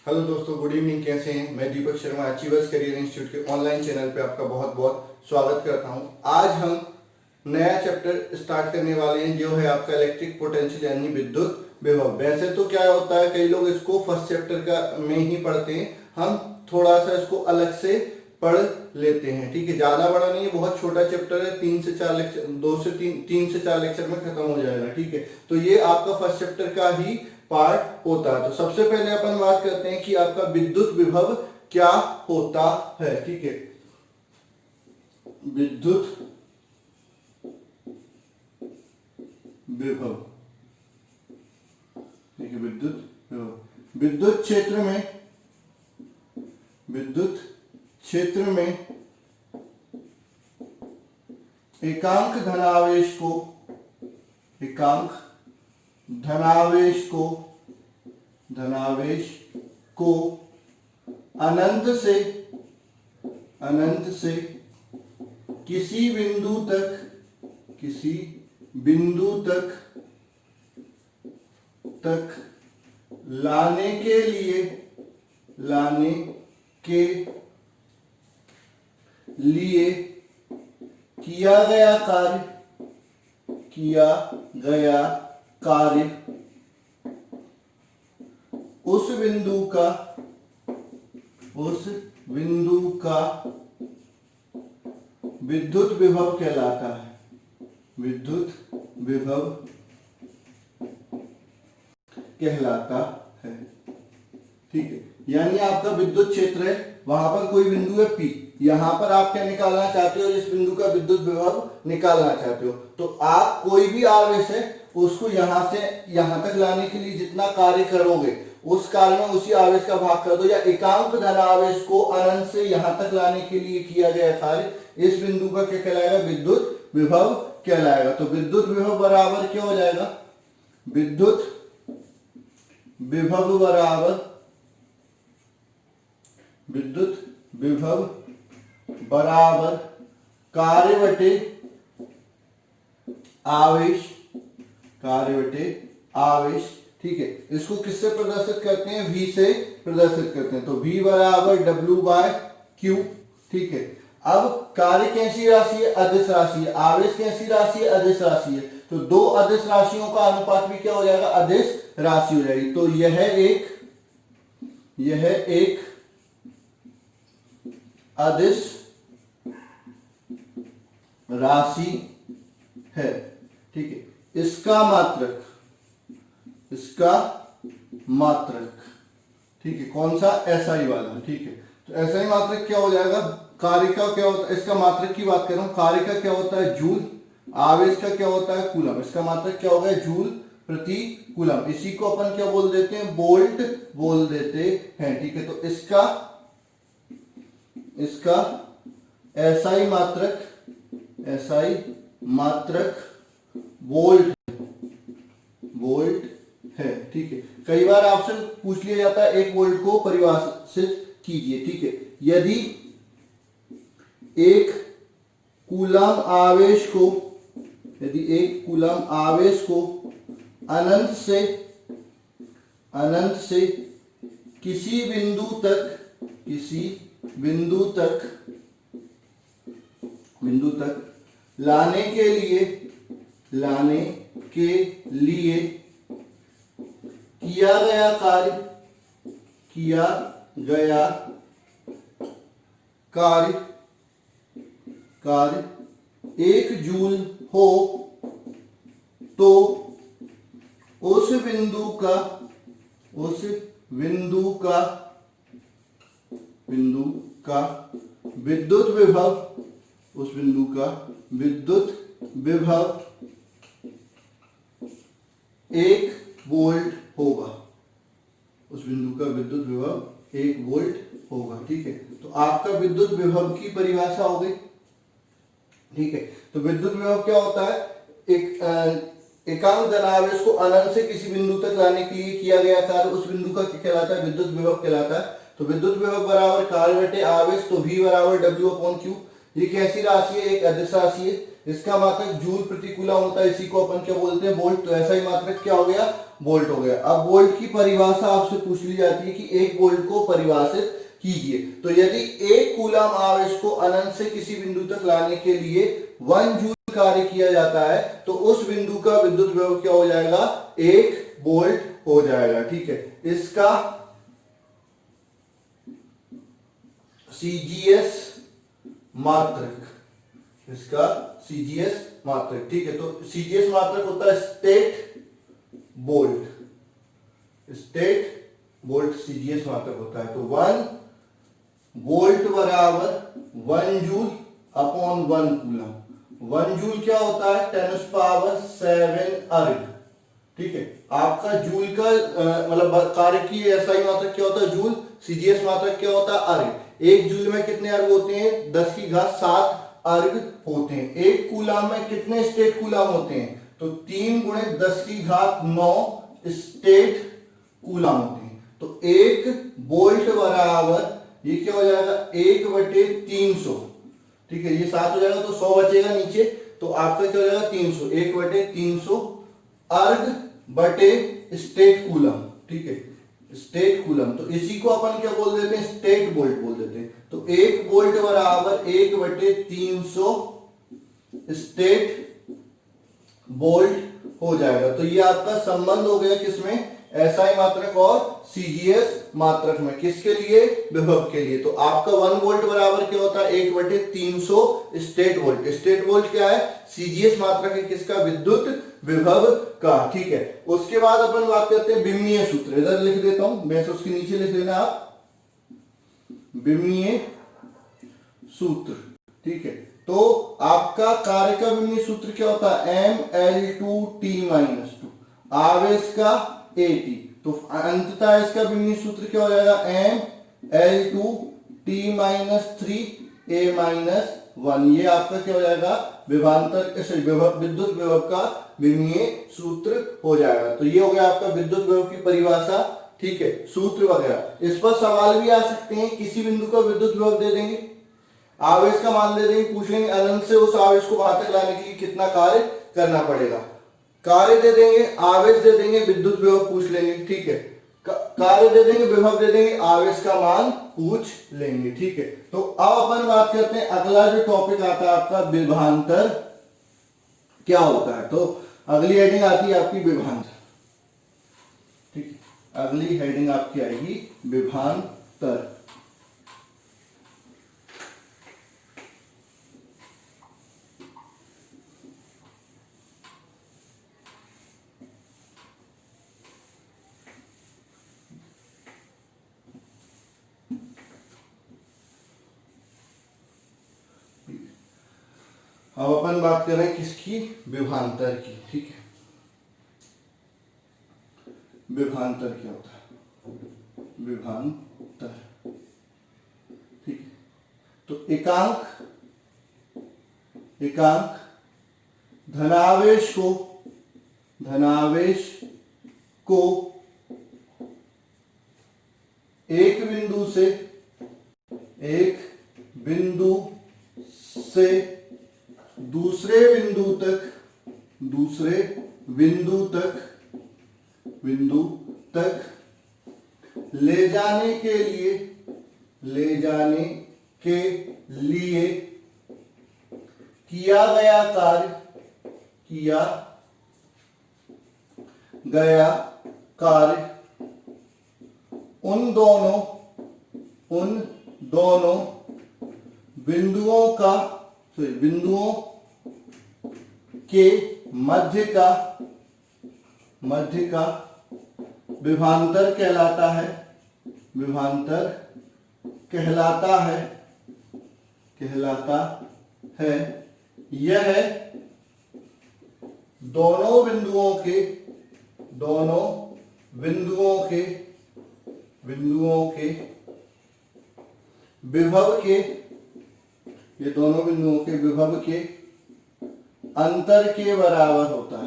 Hello दोस्तों, good evening. कैसे हैं? मैं Deepak Sharma achievers career institute के ऑनलाइन चैनल पे आपका बहुत बहुत स्वागत करता हूं। आज हम नया चैप्टर स्टार्ट करने वाले हैं जो है आपका इलेक्ट्रिक पोटेंशियल यानी विद्युत विभव। वैसे तो क्या होता है, कई लोग इसको फर्स्ट चैप्टर का में ही पढ़ते हैं, हम थोड़ा सा इसको अलग से पढ़ लेते हैं। ठीक है, ज्यादा बड़ा नहीं है, बहुत छोटा चैप्टर है, 3 से 4 लेक्चर, 2 से 3 से 4 लेक्चर में खत्म हो जाएगा। ठीक है, तो ये आपका फर्स्ट चैप्टर का ही पार्ट होता है। तो सबसे पहले अपन बात करते हैं कि आपका विद्युत विभव क्या होता है। ठीक है, विद्युत विभव। ठीक है, विद्युत विभव विद्युत क्षेत्र में एकांक धनावेश को अनंत से किसी बिंदु तक लाने के लिए किया गया कार्य उस बिंदु का विद्युत विभव कहलाता है। विद्युत विभव कहलाता है। ठीक है, यानी आपका विद्युत क्षेत्र है, वहां पर कोई बिंदु है P, यहां पर आप क्या निकालना चाहते हो, जिस बिंदु का विद्युत विभव निकालना चाहते हो, तो आप कोई भी आवेश है उसको यहां से यहां तक लाने के लिए जितना कार्य करोगे उस कार्य में उसी आवेश का भाग कर दो, या एकांक धनावेश को अनंत से यहां तक लाने के लिए किया गया कार्य इस बिंदु का क्या कहलाएगा, विद्युत विभव कहलाएगा। तो विद्युत विभव बराबर क्या हो जाएगा, विद्युत विभव बराबर कार्य बटे आवेश। ठीक है, इसको किससे प्रदर्शित करते हैं, V से प्रदर्शित करते हैं। तो V बराबर W/Q। ठीक है, अब कार्य कैसी राशि है, अदिश राशि है, आवेश कैसी राशि है, अदिश राशि है, तो दो अदिश राशियों का अनुपात भी क्या हो जाएगा, अदिश राशि हो जाएगी। तो यह एक अदिश राशि है। ठीक है, इसका मात्रक ठीक है, कौन सा, SI वाला। ठीक है, तो SI मात्रक क्या हो जाएगा, कार्य का क्या होता है, इसका मात्रक की बात कर रहा हूं, कार्य का क्या होता है जूल, आवेश का क्या होता है कूलम, इसका मात्रक क्या होगा, जूल प्रति कूलम। इसी को अपन क्या बोल देते हैं, वोल्ट बोल देते हैं। ठीक है, तो इसका SI मात्रक वोल्ट है। ठीक है, कई बार ऑप्शन पूछ लिया जाता है 1 वोल्ट को परिभाषित कीजिए। ठीक है, यदि एक कूलम आवेश को अनंत से किसी बिंदु तक लाने के लिए किया गया कार्य 1 जूल हो तो उस बिंदु का विद्युत विभव 1 वोल्ट होगा। उस बिंदु का विद्युत विभव 1 वोल्ट होगा। ठीक है, तो आपका विद्युत विभव की परिभाषा हो गई। ठीक है, तो विद्युत विभव क्या होता है, एकांक धनावेश को अनंत से किसी बिंदु तक लाने के लिए किया गया कार्य उस बिंदु का क्या कहलाता है, विद्युत विभव कहलाता है। तो विद्युत विभव बराबर कार्य बटे आवेश, तो V बराबर W/Q, ये कैसी राशि है? एक अदिश राशि है, इसका मात्रक जूल प्रति कूलम होता है, इसी को अपन क्या बोलते हैं? वोल्ट। तो ऐसा ही मात्रक क्या हो गया? वोल्ट हो गया। अब वोल्ट की परिभाषा आपसे पूछ ली जाती है कि एक वोल्ट को परिभाषित कीजिए। तो यदि एक कूलम आवेश को अनंत से किसी बिंदु तक लाने के लिए 1 जूल कार्य किया जाता है, तो उस बिंदु का विद्युत विभव क्या हो जाएगा? 1 वोल्ट हो जाएगा। ठीक है, इसका सीजीएस मात्रक, इसका सीजीएस मात्रक। ठीक है, तो सीजीएस मात्रक होता है state volt, state volt CGS मात्रक होता है। तो 1 वोल्ट बराबर 1 जूल अपॉन 1 कूलम। 1 जूल क्या होता है? 10⁷ अर्ग। ठीक है, आपका जूल का मतलब कार्य की एसआई मात्रक क्या होता है? जूल। सीजीएस मात्रक क्या होता है? अर्ग। एक जूल में कितने अर्ग होते हैं? 10⁷ अर्ग होते हैं। एक कूलम में कितने स्टेट कूलम होते हैं? तो 3 × 10⁹ स्टेट कूलम होते हैं। तो 1 वोल्ट बराबर ये क्या हो जाएगा? 1/300। ठीक है, ये 7 हो जाएगा तो 100 बचेगा नीचे, तो आपका क्या हो जाएगा? 300। 1/300 अर्ग बटे स्टेट कूलम। ठीक है, स्टेट कूलम, तो इसी को अपन क्या बोल देते हैं? स्टेट वोल्ट बोल देते हैं। तो 1 वोल्ट बराबर 1/300 स्टेट वोल्ट हो जाएगा। तो ये आपका संबंध हो गया किसमें? एसआई मात्रक और सीजीएस मात्रक में। किसके लिए? विभव के लिए। तो आपका 1 वोल्ट बराबर क्या होता है? 1/300 स्टेट वोल्ट। स्टेट वोल्ट क्या है? सीजीएस मात्रक है किसका? विद्युत विभव का। ठीक है, उसके बाद अपन बात करते हैं विमीय सूत्र। इधर लिख देता हूं मैं, तो उसके नीचे लिख लेना आप विमीय सूत्र। ठीक है, तो आपका कार्य का विमीय सूत्र क्या होता है? Ml2T-2 आवेश का AT। तो अंततः इसका विमीय सूत्र क्या हो जाएगा? Ml2T-3A-1। ये आपका क्या हो जाएगा? विभवांतर विद्युत विभव का विमीय सूत्र हो जाएगा। तो ये हो गया आपका विद्युत विभव की परिभाषा। ठीक है, सूत्र वगैरह। इस पर सवाल भी आ सकते हैं। किसी बिंदु का विद्युत विभव दे देंगे, आवेश का मान दे देंगे, पूछ लेंगे अनंत से उस आवेश को वहां तक लाने के लिए कितना कार्य करना पड़ेगा। कार्य दे देंगे, आवेश दे देंगे, विद्युत विभव पूछ लेंगे। ठीक है, कार्य दे देंगे, विभव दे देंगे, आवेश का मान पूछ लेंगे। ठीक है, तो अब अपन बात करते हैं अगला जो टॉपिक आता है आपका विभवांतर क्या होता है। तो अगली हेडिंग आती है आपकी विभवांतर। ठीक है, अगली हेडिंग आपकी आएगी विभवांतर। अब अपन बात कर रहे हैं किसकी? विभवांतर की। ठीक है, विभवांतर क्या होता है? विभवांतर। ठीक है, तो एकांक धनावेश को एक बिंदु से दूसरे बिंदु तक ले जाने के लिए किया गया कार्य उन दोनों बिंदुओं के मध्य का विभवांतर कहलाता है। यह दोनों बिंदुओं के विभव के अंतर के बराबर होता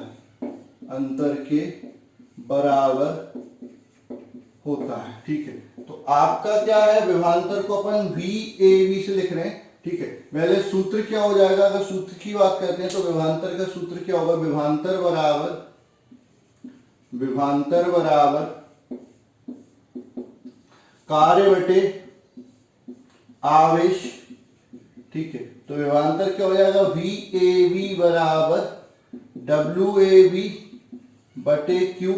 है। ठीक है, तो आपका क्या है? विभवांतर को अपन VAB से लिख रहे हैं। ठीक है। पहले सूत्र क्या हो जाएगा, अगर सूत्र की बात करते हैं तो विभवांतर का सूत्र क्या होगा, विभवांतर बराबर कार्य बटे आवेश। ठीक है, तो विभवांतर क्या हो जाएगा, वी ए बी बराबर डब्ल्यू ए बी बटे क्यू,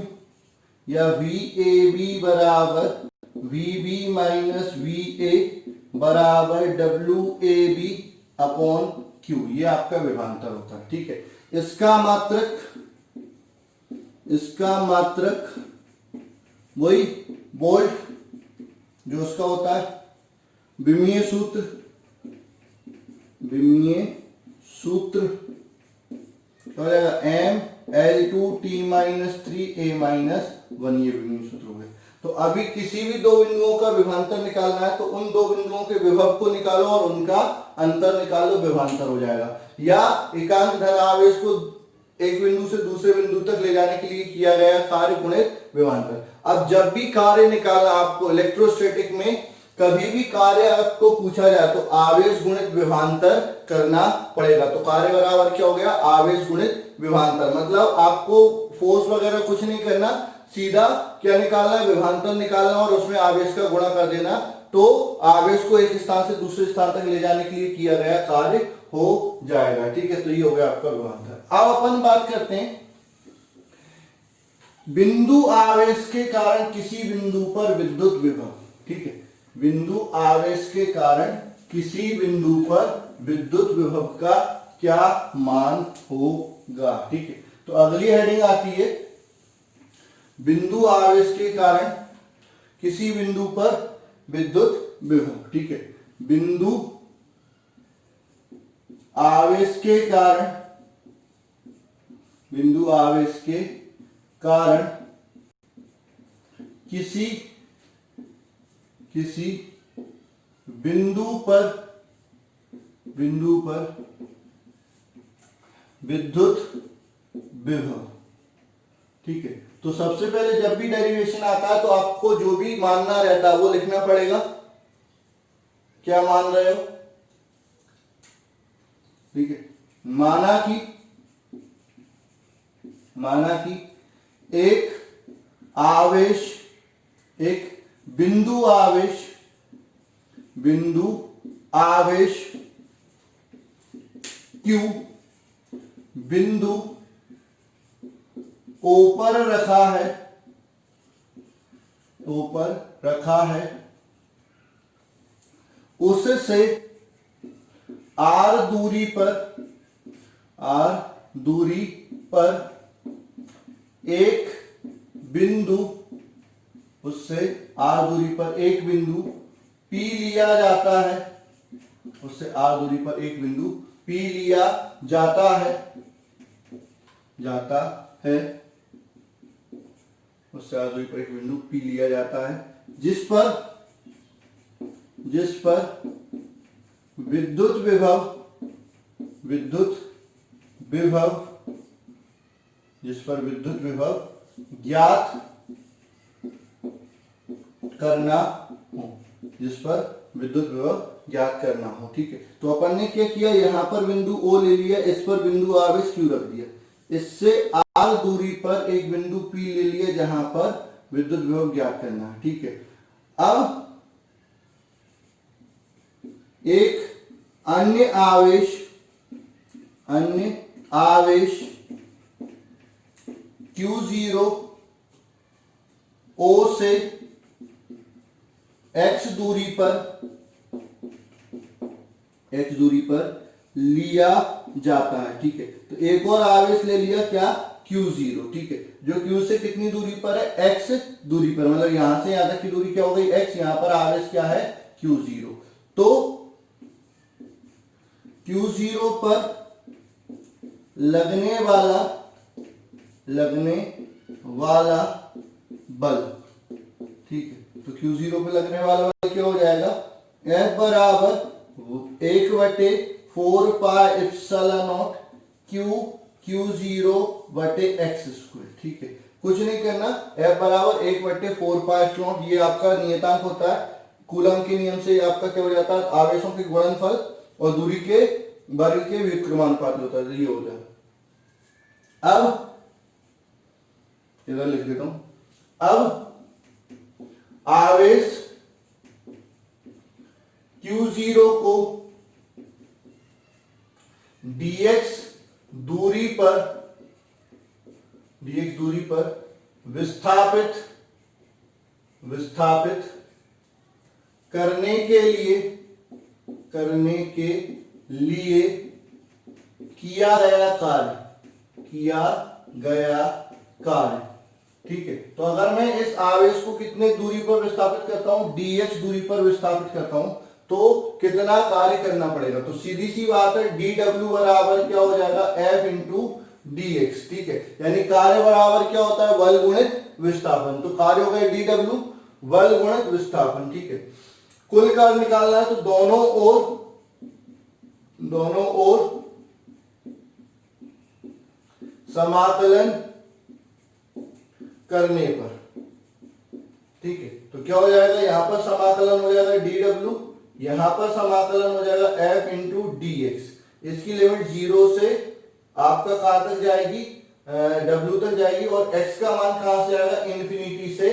या वी ए बी बराबर V B minus V A बराबर W A B upon Q, ये आपका विभवांतर होता है। ठीक है, इसका मात्रक वही वोल्ट जो उसका होता है विमीय सूत्र तो हो जाएगा M L two T minus three A minus one, ये विमीय सूत्र हो गए। तो अभी किसी भी दो बिंदुओं का विभवांतर निकालना है तो उन दो बिंदुओं के विभव को निकालो और उनका अंतर निकालो, विभवांतर हो जाएगा। या एकांक धन आवेश को एक बिंदु से दूसरे बिंदु तक ले जाने के लिए किया गया कार्य गुणित विभवांतर। अब जब भी कार्य निकालना आपको इलेक्ट्रोस्टैटिक में कभी भी कार्य आपको पूछा जाए तो आवेश गुणित विभवांतर करना पड़ेगा। तो कार्य बराबर क्या हो गया, आवेश गुणित विभवांतर। मतलब आपको फोर्स वगैरह कुछ नहीं करना, सीधा क्या निकालना है, विभवांतर निकालना और उसमें आवेश का गुणा कर देना। तो आवेश को एक स्थान से दूसरे स्थान तक ले जाने के लिए किया गया कार्य हो जाएगा। ठीक है, तो ये हो गया आपका विभवांतर। अब अपन बात करते हैं बिंदु आवेश के कारण किसी बिंदु पर विद्युत विभव। ठीक है, बिंदु आवेश के कारण किसी बिंदु पर विद्युत विभव का क्या मान होगा। ठीक है, तो अगली हेडिंग आती है बिंदु आवेश के कारण किसी बिंदु पर विद्युत विभव। ठीक है, बिंदु आवेश के कारण किसी बिंदु पर विद्युत विभव। ठीक है, तो सबसे पहले जब भी डेरिवेशन आता है तो आपको जो भी मानना रहता है वो लिखना पड़ेगा। क्या मान रहे हो, ठीक है, माना कि एक बिंदु आवेश Q बिंदु O पर रखा है, उससे R दूरी पर एक बिंदु P लिया जाता है, उससे R दूरी पर एक बिंदु P लिया जाता है, उससे R दूरी पर एक बिंदु P लिया जाता है, जिस पर विद्युत विभव ज्ञात करना हो। ठीक है, तो अपन ने क्या किया, यहां पर बिंदु O ले लिया, इस पर बिंदु आवेश Q रख दिया, इससे R दूरी पर एक बिंदु P ले लिया जहां पर विद्युत विभव ज्ञात करना है। ठीक है, अब एक अन्य आवेश Q0 O से x दूरी पर लिया जाता है। ठीक है, तो एक और आवेश ले लिया क्या, Q0। ठीक है, जो Q से कितनी दूरी पर है, x दूरी पर, मतलब यहां से यहां तक की दूरी क्या हो गई, x, यहां पर आवेश क्या है, Q0। तो Q0 पर लगने वाला बल। ठीक है, तो Q0 पे लगने वाला बल क्या हो जाएगा, F बराबर 1/4 पाई एप्सिलॉन नॉट Q0 बटे x स्क्वायर। ठीक है, कुछ नहीं करना, F बराबर 1/4 पाई एप्सिलॉन नॉट, ये आपका नियतांक होता है, कूलम के नियम से आपका क्या हो जाता है, आवेशों के गुणनफल और दूरी के वर्ग के व्युत्क्रमानुपाती होता है, ये हो जाए। अब इधर लिख देता हूं, अब आवेश Q0 को dx दूरी पर विस्थापित करने के लिए किया गया कार्य। ठीक है, तो अगर मैं इस आवेश को कितने दूरी पर विस्थापित करता हूं, dx दूरी पर विस्थापित करता हूं, तो कितना कार्य करना पड़ेगा। तो सीधी सी बात है, dw बराबर क्या हो जाएगा, F इंटू dx। ठीक है, यानी कार्य बराबर क्या होता है, बल गुणित विस्थापन। तो कार्य हो गया dw बल गुणित विस्थापन। ठीक है, कुल कार्य निकालना है, तो दोनों ओर समाकलन करने पर। ठीक है, तो क्या हो जाएगा, यहां पर समाकलन हो जाएगा dw, यहां पर समाकलन हो जाएगा F इंटू dx। इसकी लिमिट 0 से आपका कहां तक जाएगी, W तक जाएगी, और x का मान कहां से आएगा, इन्फिनिटी से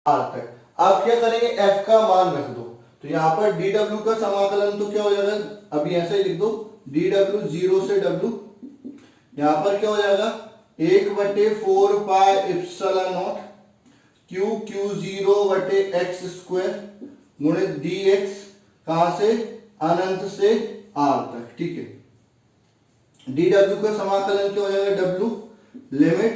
R तक। आप क्या करेंगे, F का मान रख दो, तो यहां पर dw का समाकलन तो क्या हो जाएगा, अभी ऐसे ही लिख दो, dw 0 से W, यहां पर क्या हो जाएगा 1/4 पाई एप्सिलॉन नॉट Q0 बटे x स्क्वायर गुणित dx, कहां से, अनंत से R तक। ठीक है, dw का समाकलन क्या हो जाएगा, W लिमिट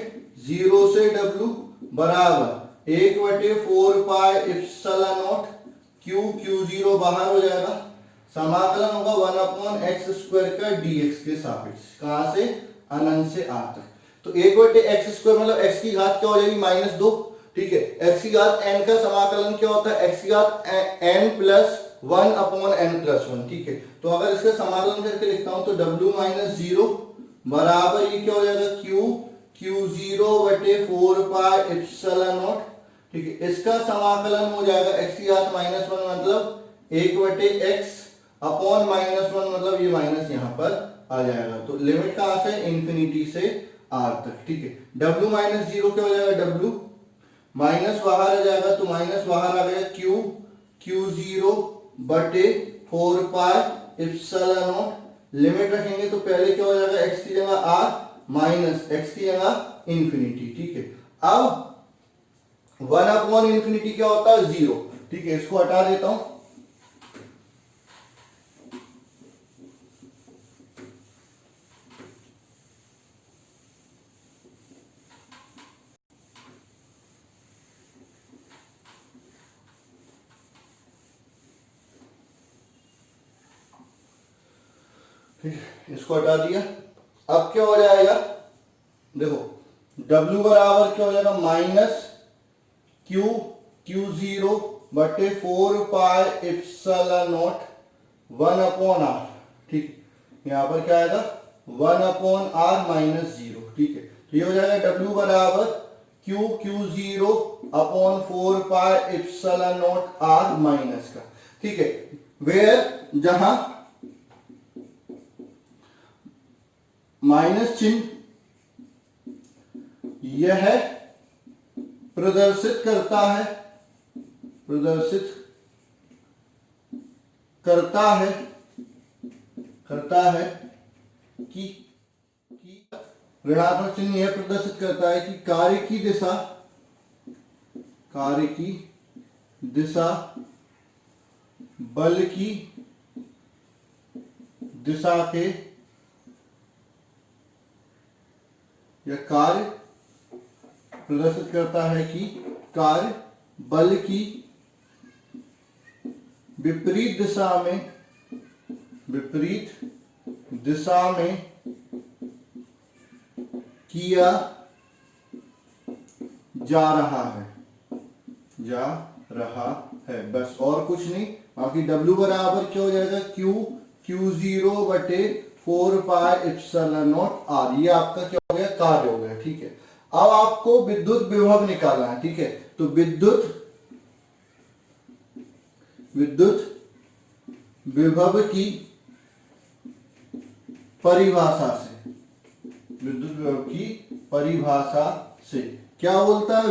0 से W बराबर 1/4 पाई एप्सिलॉन नॉट Q0 बाहर हो जाएगा, समाकलन होगा 1/x स्क्वायर का dx के सापेक्ष, कहां से, अनंत से R तक। तो 1/x स्क्वायर मतलब x की घात क्या हो जाएगी, -2। ठीक है, x की घात n का समाकलन क्या होता है, x की घात n प्लस 1/n+1। ठीक है, तो अगर इसका समाकलन करके लिखता हूं, तो w माइनस 0 बराबर ये क्या हो जाएगा, Q0 बटे 4 पाई एप्सिलॉन नॉट। ठीक है, इसका समाकलन हो जाएगा x की घात -1 मतलब 1/x अपॉन -1 मतलब ये माइनस यहां पर आ जाएगा। तो लिमिट कहां से, इन्फिनिटी से R तक। ठीक है, w माइनस 0 क्या हो जाएगा, w माइनस बाहर आ जाएगा, तो माइनस बाहर आ गया, Q0 बटे 4 पाई एप्सिलॉन नॉट। लिमिट रखेंगे तो पहले क्या हो जाएगा, x की जगह R माइनस x की जगह इन्फिनिटी। ठीक है, अब 1/∞ क्या होता है, 0। ठीक है, इसको हटा देता हूं, इसको हटा दिया। अब क्या हो जाएगा, देखो W बराबर क्या हो जाएगा, माइनस Q0 बटे 4 पाई एप्सिलॉन नॉट 1/R। ठीक, यहां पर क्या आएगा, 1/R माइनस 0। ठीक है, तो ये हो जाएगा W बराबर Q0 upon 4 pi epsilon not R minus का। ठीक है, वेयर जहां माइनस चिन्ह यह प्रदर्शित करता है कि ऋणात्मक चिन्ह यह प्रदर्शित करता है कि कार्य की दिशा बल की दिशा के, यह कार्य प्रदर्शित करता है कि कार्य बल की विपरीत दिशा में किया जा रहा है बस, और कुछ नहीं। बाकी W बराबर क्या हो जाएगा, Q0 बटे 4 पाई एप्सिलॉन नॉट R। ये आपका क्या हो गया, कार्य हो गया। ठीक है, अब आपको विद्युत विभव निकालना है। ठीक है, तो विद्युत विभव की परिभाषा से, विद्युत विभव की परिभाषा से क्या बोलता है,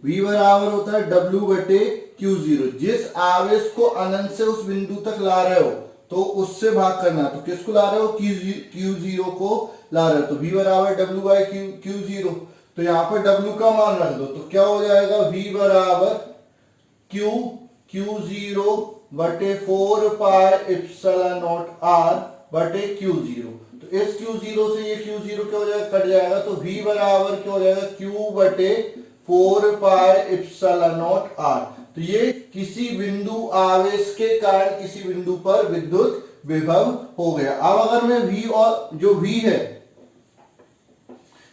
v बराबर होता है W बटे Q0। जिस आवेश को अनंत से उस बिंदु तक ला रहे हो तो उससे भाग करना, तो किसको ला रहे हो, Q0 को ला रहे हो, तो v बराबर W बाई Q0। तो यहाँ पर W का मान रख दो, तो क्या हो जाएगा, v बराबर Q0 बटे 4 पाई एप्सिलॉन नॉट R बटे Q0। तो इस Q0 से ये Q0 क्या हो जाएगा, कट जाएगा, तो v बराबर क्या हो जाएगा, Q बटे 4 पाई एप्सिलॉन नॉट R। तो ये किसी बिंदु आवेश के कारण किसी बिंदु पर विद्युत विभव हो गया। अब अगर मैं v और जो v है,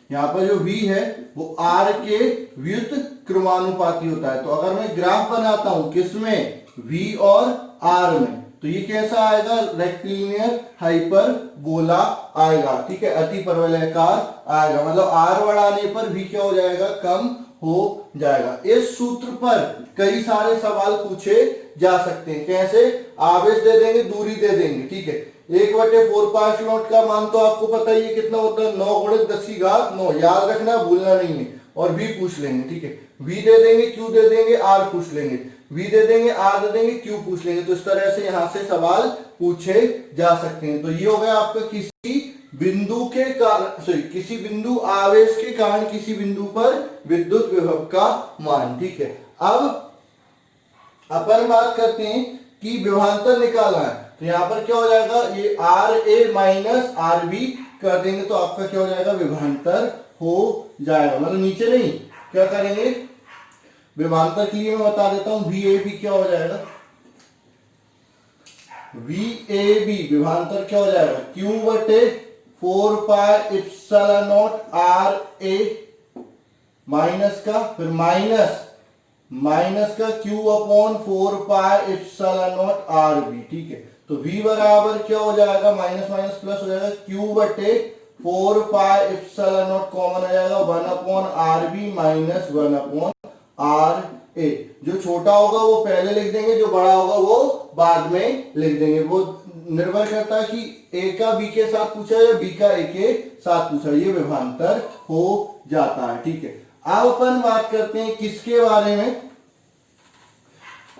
यहाँ पर जो v है वो r के व्युत क्रमानुपाती होता है। तो अगर मैं ग्राफ बनाता हूं किसमें, v और r में, तो ये कैसा आएगा, रेक्टिलिनियर हाइपरबोला आएगा, ठीक है, अति परवलयाकार आएगा। मतलब r बढ़ाने पर v क्या हो जाएगा, कम हो जाएगा। इस सूत्र पर कई सारे सवाल पूछे जा सकते हैं। कैसे, आवेश दे देंगे, दूरी दे देंगे, ठीक है, 1/4 पाई एप्सिलॉन नॉट का मान तो आपको पता ही है कितना होता है, 9 × 10⁹ याद रखना, भूलना नहीं है। और v पूछ लेंगे, ठीक है, v दे देंगे, q दे देंगे, r पूछ लेंगे, v दे देंगे, r दे देंगे, q पूछ लेंगे। तो इस तरह से यहां से सवाल पूछे जा सकते हैं। तो ये हो गया आपका किसी बिंदु के कारण, किसी बिंदु आवेश के कारण किसी बिंदु पर विद्युत विभव का मान, ठीक है। अब अपन बात करते हैं कि विभवांतर निकालना है, तो यहां पर क्या हो जाएगा, ये RA माइनस RB कर देंगे तो आपका क्या हो जाएगा, विभवांतर हो जाएगा। मतलब नीचे नहीं, क्या करेंगे, विभवांतर के लिए मैं बता देता हूं, VAB क्या हो जाएगा, VAB विभवांतर क्या हो जाएगा, Q बटे 4 pi epsilon not RA minus का, फिर माइनस का Q upon 4 pi epsilon not RB, ठीक है। तो V बराबर क्या हो जाएगा, माइनस माइनस प्लस हो जाएगा, Q बटे 4 पाई एप्सिलॉन नॉट कॉमन आ जाएगा, 1 upon RB minus 1 upon RA। जो छोटा होगा वो पहले लिख देंगे, जो बड़ा होगा वो बाद में लिख देंगे। वो निर्भर करता है कि A का B के साथ पूछा या B का A के साथ पूछा, ये विभवांतर हो जाता है, ठीक है। अब अपन बात करते हैं किसके बारे में,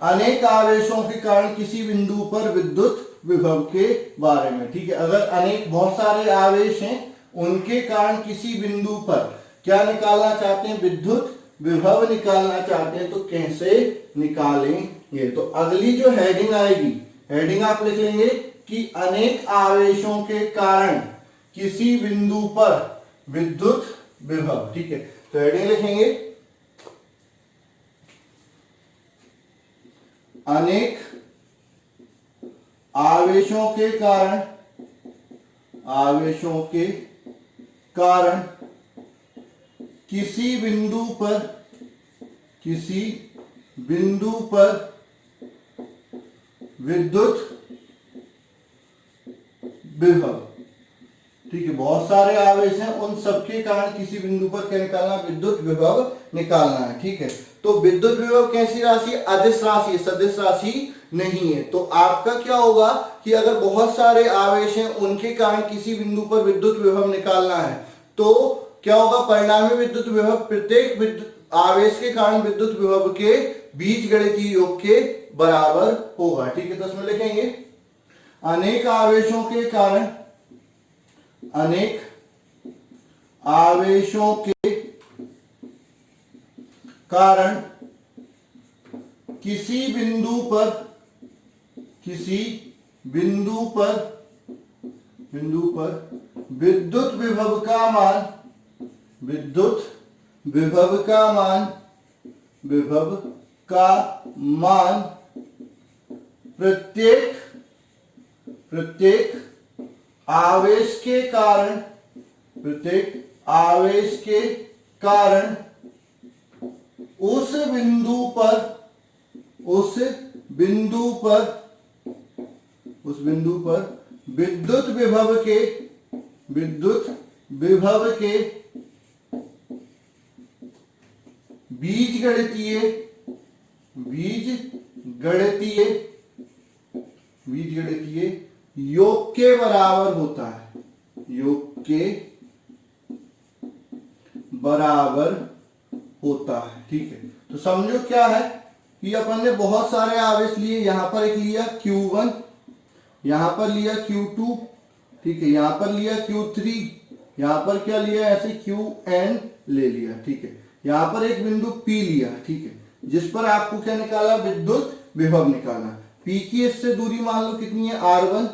अनेक आवेशों के कारण किसी बिंदु पर विद्युत विभव के बारे में, ठीक है। अगर अनेक बहुत सारे आवेश हैं, उनके कारण किसी बिंदु पर क्या निकालना चाहते हैं, विद्युत विभव निकालना चाहते हैं, तो कैसे निकालेंगे। तो अगली जो हेडिंग आएगी, हेडिंग आप लिख लेंगे कि अनेक आवेशों के कारण किसी बिंदु पर विद्युत विभव, ठीक है। तो हेडिंग लिखेंगे, अनेक आवेशों के कारण किसी बिंदु पर विद्युत विभव, ठीक है। बहुत सारे आवेश हैं, उन सबके कारण किसी बिंदु पर क्या निकालना, विद्युत विभव निकालना है, ठीक है। तो विद्युत विभव कैसी राशि, अदिश राशि है, सदिश राशि नहीं है। तो आपका क्या होगा कि अगर बहुत सारे आवेश हैं, उनके कारण किसी बिंदु पर विद्युत विभव निकालना है, तो क्या होगा, परिणामी विद्युत विभव प्रत्येक आवेश के कारण विद्युत विभव के बीजगणितीय योग के बराबर होगा, ठीक है। तो इसमें लिखेंगे, अनेक आवेशों के कारण किसी बिंदु पर विद्युत विभव का मान प्रत्येक आवेश के कारण उस बिंदु पर विद्युत विभव के बीजगणितीय योग के बराबर होता है, के बराबर होता है। ठीक है, तो समझो क्या है कि अपन ने बहुत सारे आवेश लिए, यहां पर एक लिया Q1, यहां पर लिया Q2, ठीक है, यहां पर लिया Q3, यहां पर क्या लिया, ऐसे Qn ले लिया। ठीक है, यहां पर एक बिंदु P लिया, ठीक है, जिस पर आपको क्या निकाला, विद्युत विभव निकालना। P की इससे दूरी मान लो कितनी है, R1,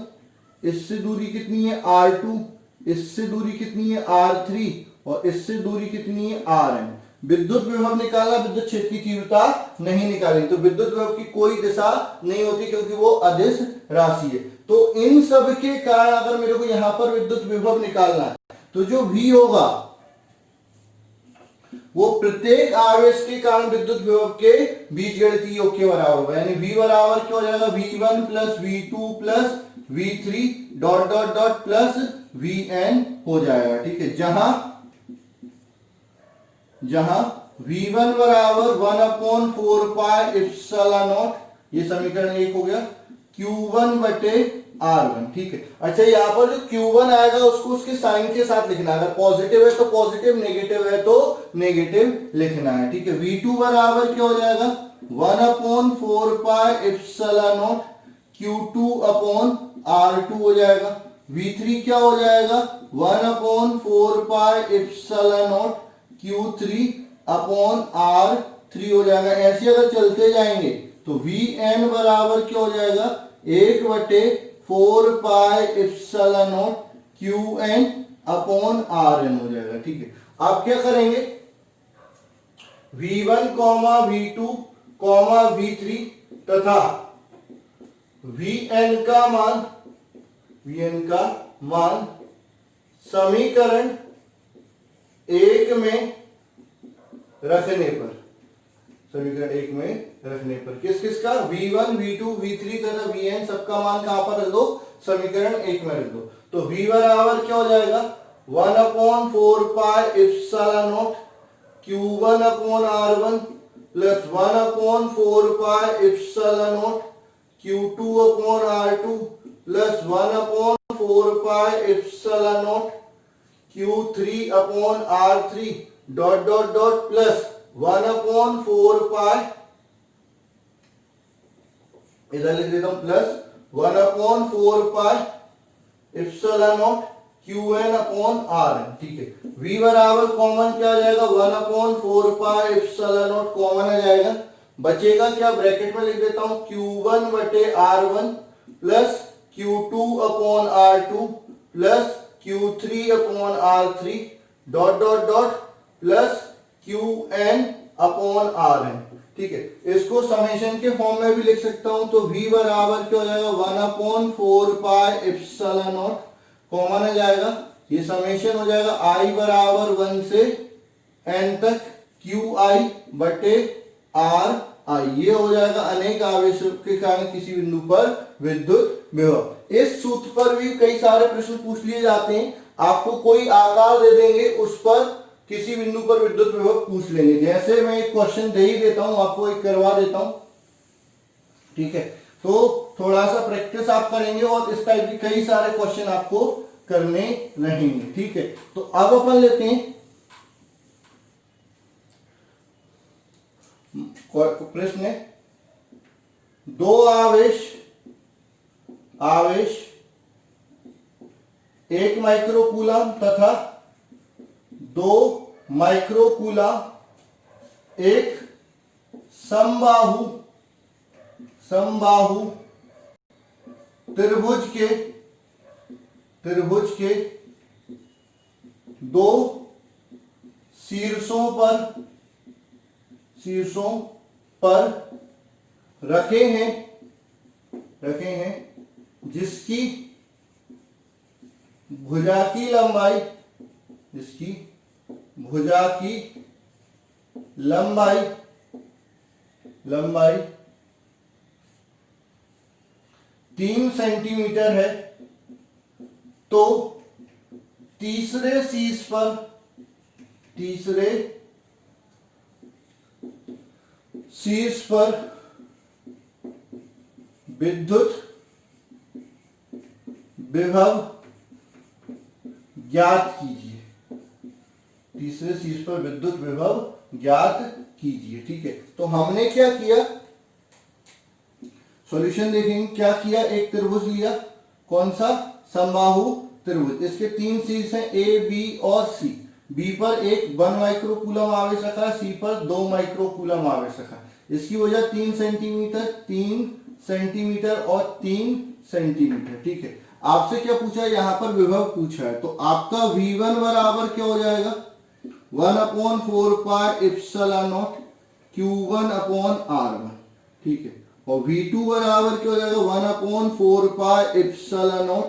इससे दूरी कितनी है, R2, इससे दूरी कितनी है, R3, और इससे दूरी कितनी है, Rn। विद्युत विभव निकाला, विद्युत क्षेत्र की तीव्रता नहीं निकाली, तो विद्युत विभव की कोई दिशा नहीं होती क्योंकि वो अदिश राशि है। तो इन सब के कारण अगर मेरे को यहां पर विद्युत विभव निकालना है तो जो V होगा वो प्रत्येक आवेश के कारण विद्युत विभव के बीजगणितीय योग के बराबर होगा। यानी V बराबर क्या हो जाएगा, V1 plus V2 plus V3 dot dot dot plus Vn हो जाएगा। ठीक है, जहां V1 बराबर 1/4 पाई ये समीकरण 1 हो गया, Q1 बटे R1। ठीक है, अच्छा यहाँ पर जो Q1 आएगा उसको उसके साइन के साथ लिखना है, अगर पॉजिटिव है तो पॉजिटिव, नेगेटिव है तो नेगेटिव लिखना है। ठीक है, V2 बराबर क्या हो जाएगा, 1/4 पाई Q2 अपॉन R2 हो जाएगा। V3 क्या हो जाएगा, 1/4 पाई Q3 अपॉन R3 हो जाएगा। ऐसे अगर चलते जाएंगे तो Vn बराबर क्या हो जाएगा, 1/4 पाई Qn अपॉन Rn हो जाएगा। ठीक है, आप क्या करेंगे, V1 V2 V3 तथा Vn का मान समीकरण 1 में रखने पर, किस किस का, V1 V2 V3 तथा Vn सबका मान कहां पर रख दो, समीकरण 1 में रख दो। तो V बराबर क्या हो जाएगा, 1/4 पाई Q1 अपॉन R1 प्लस 1/4 पाई Q2 अपॉन R2 प्लस 1/4 पाई Q3 upon R3 dot dot dot plus 1/4 पाई, इधर लिख देता हूं, प्लस 1/4 पाई Qn अपॉन Rn। ठीक है, V बराबर कॉमन क्या आ जाएगा, 1/4 पाई कॉमन आ जाएगा, बचेगा क्या, ब्रैकेट में लिख देता हूं, Q1 बटे R1 plus Q2 upon R2 plus Q3 upon R3 dot dot dot plus Qn upon Rn। ठीक है, इसको समेशन के फॉर्म में भी लिख सकता हूं, तो V बराबर क्या हो जाएगा, 1/4 पाई कॉमन आ जाएगा, ये समेशन हो जाएगा I बराबर 1 से n तक Qi बटे Ri, ये हो जाएगा अनेक आवेशों के कारण किसी बिंदु पर विद्युत विभव। इस सूत्र पर भी कई सारे प्रश्न पूछ लिए जाते हैं, आपको कोई आकार दे देंगे, उस पर किसी बिंदु पर विद्युत विभव पूछ लेंगे। जैसे मैं एक क्वेश्चन दे ही देता हूं, आपको एक करवा देता हूं। ठीक है, तो थोड़ा सा प्रैक्टिस आप करेंगे और इस टाइप के कई सारे क्वेश्चन आपको करने रहेंगे। ठीक है, तो अब अपन लेते हैं प्रश्न, दो आवेश 1 माइक्रोकूलम तथा 2 माइक्रोकूलम एक समबाहु त्रिभुज के दो शीर्षों पर रखे हैं जिसकी भुजा की लंबाई 3 सेंटीमीटर है, तो तीसरे शीर्ष पर विद्युत विभव ज्ञात कीजिए। तीसरे शीर्ष पर विद्युत विभव ज्ञात कीजिए। ठीक है, तो हमने क्या किया, सॉल्यूशन देखेंगे क्या किया। एक त्रिभुज लिया, कौन सा, समबाहु त्रिभुज। इसके 3 शीर्ष हैं ए बी और सी। बी पर 1 माइक्रोकूलम आवेश रखा, सी पर 2 माइक्रोकूलम आवेश रखा। इसकी वजह 3 सेंटीमीटर, 3 सेंटीमीटर और 3 सेंटीमीटर। ठीक है, आपसे क्या पूछा है, यहां पर विभव पूछा है, तो आपका V1 बराबर क्या हो जाएगा, 1/4 pi epsilon not Q1 upon R1। ठीक है, और V2 बराबर क्या हो जाएगा, 1/4 pi epsilon not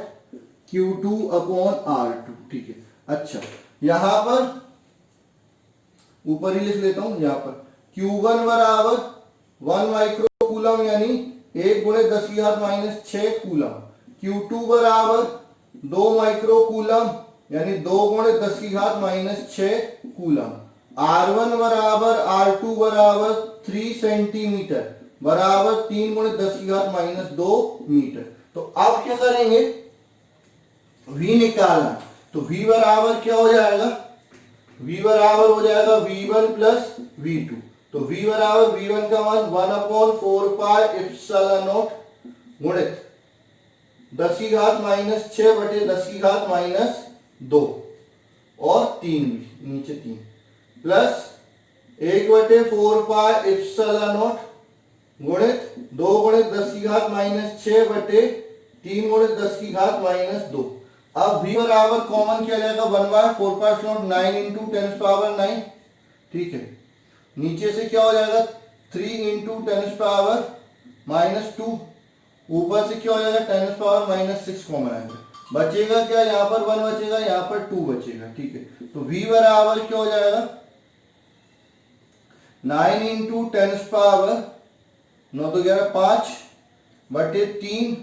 Q2 upon R2। ठीक है, अच्छा यहां पर ऊपर ही लिख लेता हूं, यहां पर Q1 बराबर 1 माइक्रोकूलम यानी 1 गुणे 10⁻⁻6 कूलम। Q2 बराबर 2 माइक्रोकूलम यानी 2 गुणे 10⁻⁻6 कूलम। R1 बराबर R2 बराबर 3 सेंटीमीटर बराबर 3 गुणे 10⁻⁻2 मीटर। तो अब क्या करेंगे, V निकालना, तो V बराबर क्या हो जाएगा, V बराबर हो जाएगा V1 प्लस V2। तो V बराबर V1 का मान 1/4 पाई एप्सिलॉन नॉट गुणित 10⁻⁻6 बटे 10⁻⁻2 और 3 भी नीचे 3 प्लस 1/4 पाई एप्सिलॉन नॉट गुणित 2 गुणे 10⁻⁻6 बटे 3 गुणे 10⁻⁻2। अब V बराबर कॉमन किया जाएगा, 1/4 पाई नॉट 9 इंटू 10⁻⁹। ठीक है, नीचे से क्या हो जाएगा, 3 इंटू 10⁻⁻2। ऊपर से क्या हो जाएगा, 10⁻⁻6 कॉमन आएगा। बचेगा क्या, यहाँ पर 1 बचेगा, यहाँ पर 2 बचेगा। ठीक है, तो V बराबर क्या हो जाएगा, 9 इंटू 10⁻9 तो 11 5 बटे 3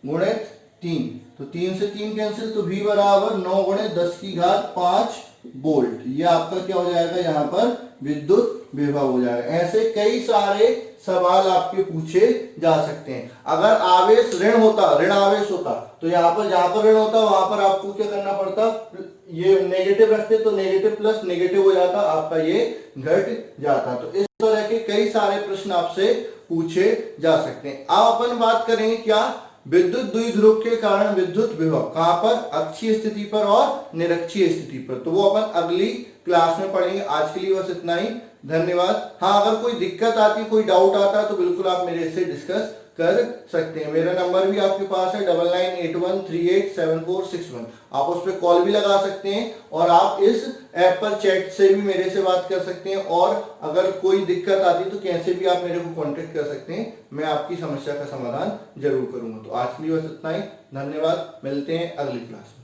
गुणित 3। तो 3 से 3 कैंसिल, तो V बराबर 9 गुणे 10⁵ वोल्ट। ये आपका क्या हो जाएगा, यहाँ पर विद्युत विभव हो जाएगा। ऐसे कई सारे सवाल आपके पूछे जा सकते हैं। अगर आवेश ऋण होता, ऋण आवेश होता, तो यहाँ पर जहां पर ऋण होता वहां पर आपको क्या करना पड़ता, ये नेगेटिव रखते तो नेगेटिव प्लस नेगेटिव हो जाता, आपका ये घट जाता। तो इस तरह के कई सारे प्रश्न आपसे पूछे जा सकते हैं। अब अपन बात करेंगे क्या, विद्युत द्विध्रुव के कारण विद्युत विभव कहां पर, अक्षीय स्थिति पर और निरक्षीय स्थिति पर। तो वो अपन अगली क्लास में पढ़ेंगे। आज के लिए बस इतना ही, धन्यवाद। हाँ, अगर कोई दिक्कत आती, कोई डाउट आता है तो बिल्कुल आप मेरे से डिस्कस कर सकते हैं। मेरा नंबर भी आपके पास है 9981387461। आप उस पर कॉल भी लगा सकते हैं और आप इस ऐप पर चैट से भी मेरे से बात कर सकते हैं। और अगर कोई दिक्कत आती तो कैसे भी आप मेरे को कांटेक्ट कर सकते हैं, मैं आपकी समस्या का समाधान जरूर करूंगा। तो आज के लिए बस इतना ही, धन्यवाद। मिलते हैं अगली क्लास में।